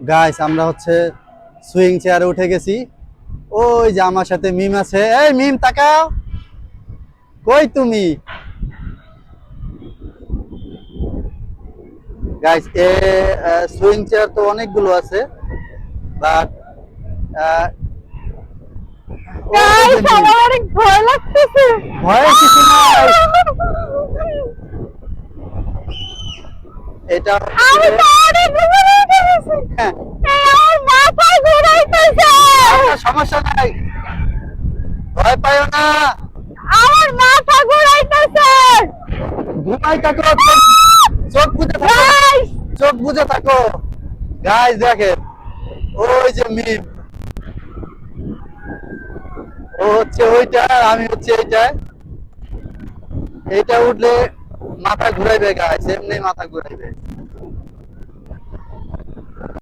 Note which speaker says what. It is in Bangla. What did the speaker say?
Speaker 1: গাইস আমরা হচ্ছে সুইং চেয়ারে উঠে গেছি। ওই যে আমার সাথে মিম আছে, এই মিম তাকাও, কই তুমি? গাইস সুইং চেয়ার তো অনেকগুলো আছে, বাট
Speaker 2: গাইস আমার অনেক ভয় লাগতেছে।
Speaker 1: ভয়ের কিছু নাই। এটা
Speaker 2: আমি
Speaker 1: হচ্ছে
Speaker 2: তো অনেক উপরে উঠে গেছি।
Speaker 1: হ্যাঁ,
Speaker 2: আমার মাথা ঘুরাইতেছে।
Speaker 1: আচ্ছা, সমস্যা নাই, ভয় পাইও না।
Speaker 2: আমার মাথা ঘুরাইতেছে।
Speaker 1: ঘুমাই থাকো, চোখ বুঝে থাকো,
Speaker 2: গাইস
Speaker 1: চোখ বুঝে থাকো। গাইস দেখেন, ওই যে মিম, ও হচ্ছে ওইটা আর আমি হচ্ছে এইটা। এইটা উঠলে মাথা ঘুরাইবে গাইস, এমনি মাথা ঘুরাইবে।